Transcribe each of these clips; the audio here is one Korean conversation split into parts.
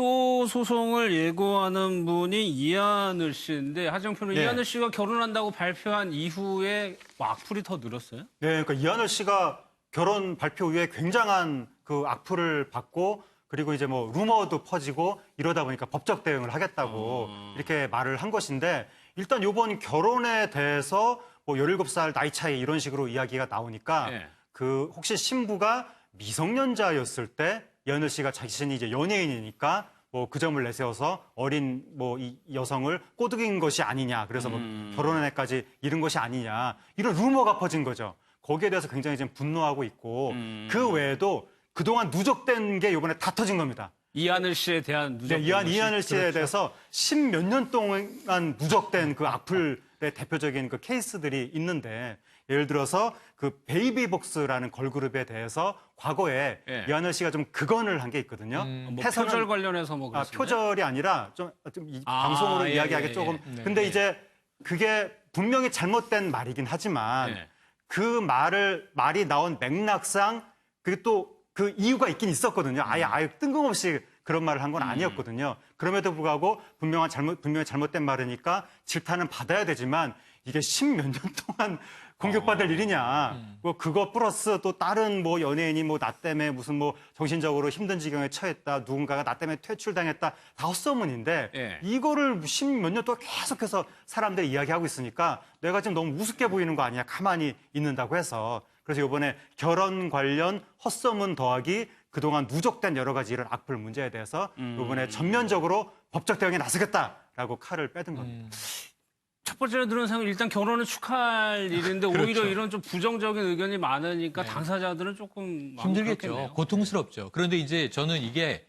또 소송을 예고하는 분이 이하늘 씨인데 하정표는 네. 이하늘 씨가 결혼한다고 발표한 이후에 뭐 악플이 더 늘었어요? 네, 그러니까 이하늘 씨가 결혼 발표 이후에 굉장한 그 악플을 받고 그리고 이제 뭐 루머도 퍼지고 이러다 보니까 법적 대응을 하겠다고 이렇게 말을 한 것인데 일단 이번 결혼에 대해서 뭐 17살 나이 차이 이런 식으로 이야기가 나오니까 네. 그 혹시 신부가 미성년자였을 때 이하늘 씨가 자신이 이제 연예인이니까 뭐 그 점을 내세워서 어린 뭐 이 여성을 꼬드긴 것이 아니냐. 그래서 뭐 결혼에까지 이른 것이 아니냐. 이런 루머가 퍼진 거죠. 거기에 대해서 굉장히 지금 분노하고 있고 그 외에도 그동안 누적된 게 이번에 다 터진 겁니다. 이하늘 씨에 대한 누적. 네, 이하늘 씨에 그렇죠. 대해서 10몇 년 동안 누적된 그 악플의 대표적인 그 케이스들이 있는데 예를 들어서 그 베이비복스라는 걸그룹에 대해서 과거에 예. 이하늘 씨가 좀 극언을 한 게 있거든요. 뭐 표절 관련해서 뭐 아, 그랬어요. 표절이 아니라 좀 방송으로 예, 이야기하기 예, 조금. 예. 근데 이제 그게 분명히 잘못된 말이긴 하지만 예. 그 말이 나온 맥락상 그게 또 그 이유가 있긴 있었거든요. 아예 뜬금없이 그런 말을 한 건 아니었거든요. 그럼에도 불구하고 분명히 잘못된 말이니까 질타는 받아야 되지만 이게 10몇 년 동안 공격받을 일이냐. 뭐 그거 플러스 또 다른 뭐 연예인이 뭐 나 때문에 무슨 뭐 정신적으로 힘든 지경에 처했다. 누군가가 나 때문에 퇴출당했다. 다 헛소문인데 예. 이거를 10몇 년 동안 계속해서 사람들이 이야기하고 있으니까 내가 지금 너무 우습게 보이는 거 아니야. 가만히 있는다고 해서. 그래서 이번에 결혼 관련 헛소문 더하기 그동안 누적된 여러 가지 이런 악플 문제에 대해서 이번에 전면적으로 법적 대응에 나서겠다라고 칼을 빼든 겁니다. 첫 번째로 들은 생각 일단 결혼은 축하할 일인데 오히려 그렇죠. 이런 좀 부정적인 의견이 많으니까 당사자들은 조금 마음이 힘들겠죠. 그렇겠네요. 고통스럽죠. 그런데 이제 저는 이게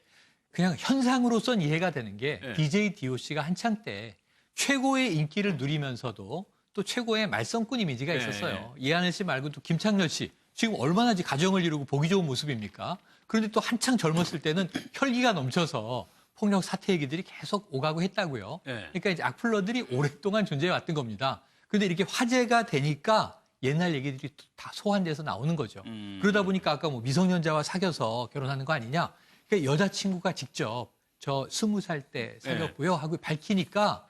그냥 현상으로선 이해가 되는 게 네. DJ DOC가 한창 때 최고의 인기를 누리면서도 또 최고의 말썽꾼 이미지가 있었어요. 이하늘 씨 말고 또 김창렬 씨. 지금 얼마나 가정을 이루고 보기 좋은 모습입니까? 그런데 또 한창 젊었을 때는 혈기가 넘쳐서 폭력 사태 얘기들이 계속 오가고 했다고요. 네. 그러니까 이제 악플러들이 오랫동안 존재해 왔던 겁니다. 그런데 이렇게 화제가 되니까 옛날 얘기들이 다 소환돼서 나오는 거죠. 그러다 보니까 아까 뭐 미성년자와 사귀어서 결혼하는 거 아니냐. 그러니까 여자친구가 직접 저 20살 때 사귀었고요 하고 밝히니까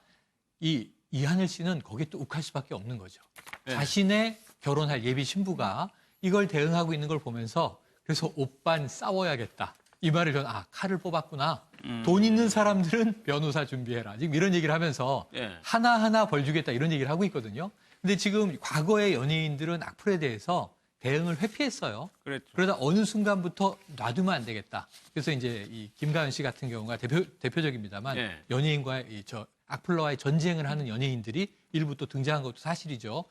이하늘 씨는 거기에 또 욱할 수밖에 없는 거죠. 네. 자신의 결혼할 예비 신부가 이걸 대응하고 있는 걸 보면서 그래서 오빤 싸워야겠다. 이 말을 저는 칼을 뽑았구나. 돈 있는 사람들은 변호사 준비해라. 지금 이런 얘기를 하면서 예. 하나하나 벌 주겠다 이런 얘기를 하고 있거든요. 근데 지금 과거의 연예인들은 악플에 대해서 대응을 회피했어요. 그랬죠. 그러다 어느 순간부터 놔두면 안 되겠다. 그래서 이제 이 김가연 씨 같은 경우가 대표적입니다만 예. 연예인과의 악플러와의 전쟁을 하는 연예인들이 일부 또 등장한 것도 사실이죠.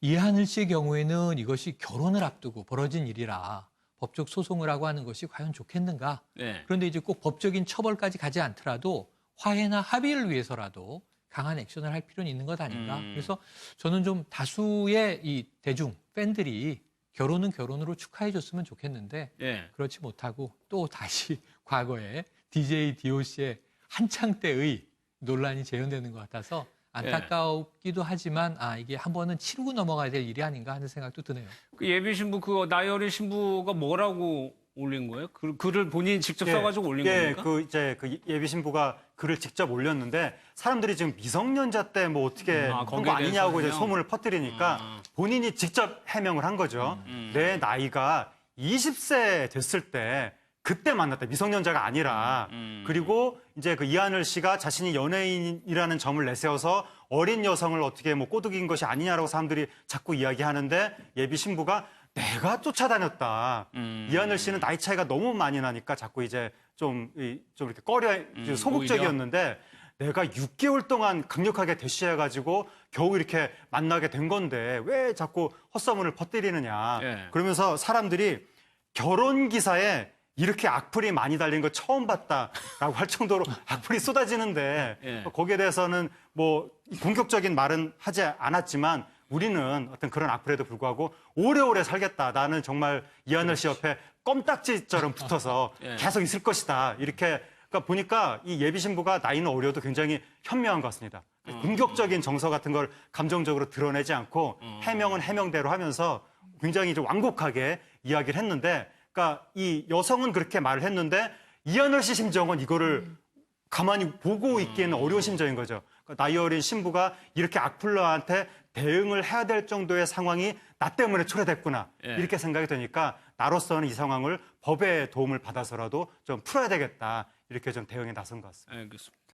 이하늘 씨의 경우에는 이것이 결혼을 앞두고 벌어진 일이라 법적 소송을 하고 하는 것이 과연 좋겠는가? 예. 그런데 이제 꼭 법적인 처벌까지 가지 않더라도 화해나 합의를 위해서라도 강한 액션을 할 필요는 있는 것 아닌가? 그래서 저는 좀 다수의 이 대중 팬들이 결혼은 결혼으로 축하해 줬으면 좋겠는데 예. 그렇지 못하고 또 다시 과거에 DJ DOC의 한창 때의 논란이 재현되는 것 같아서 안타깝기도 하지만 이게 한 번은 치르고 넘어가야 될 일이 아닌가 하는 생각도 드네요. 그 예비 신부 그 나이 어린 신부가 뭐라고 올린 거예요? 글을 본인이 직접 써가지고 올린 겁니까? 그 예비 신부가 글을 직접 올렸는데 사람들이 지금 미성년자 때 뭐 어떻게 한 거 거기에 아니냐고 이제 대해서는요? 소문을 퍼뜨리니까 본인이 직접 해명을 한 거죠. 내 나이가 20세 됐을 때 그때 만났다. 미성년자가 아니라. 그리고 이제 그 이하늘 씨가 자신이 연예인이라는 점을 내세워서 어린 여성을 어떻게 뭐 꼬드긴 것이 아니냐라고 사람들이 자꾸 이야기하는데 예비 신부가 내가 쫓아다녔다. 이하늘 씨는 나이 차이가 너무 많이 나니까 자꾸 이제 좀 이렇게 소극적이었는데 내가 6개월 동안 강력하게 대시해가지고 겨우 이렇게 만나게 된 건데 왜 자꾸 헛소문을 퍼뜨리느냐. 예. 그러면서 사람들이 결혼 기사에 이렇게 악플이 많이 달린 거 처음 봤다라고 할 정도로 악플이 쏟아지는데 예. 거기에 대해서는 뭐 공격적인 말은 하지 않았지만 우리는 어떤 그런 악플에도 불구하고 오래오래 살겠다. 나는 정말 이하늘 씨 옆에 껌딱지처럼 붙어서 예. 계속 있을 것이다. 이렇게 그러니까 보니까 이 예비 신부가 나이는 어려도 굉장히 현명한 것 같습니다. 공격적인 정서 같은 걸 감정적으로 드러내지 않고 해명은 해명대로 하면서 굉장히 좀 완곡하게 이야기를 했는데 그러니까 이 여성은 그렇게 말을 했는데 이하늘 씨 심정은 이거를 가만히 보고 있기에는 어려운 심정인 거죠. 그러니까 나이 어린 신부가 이렇게 악플러한테 대응을 해야 될 정도의 상황이 나 때문에 초래됐구나. 예. 이렇게 생각이 드니까 나로서는 이 상황을 법의 도움을 받아서라도 좀 풀어야 되겠다. 이렇게 좀 대응에 나선 것 같습니다. 알겠습니다.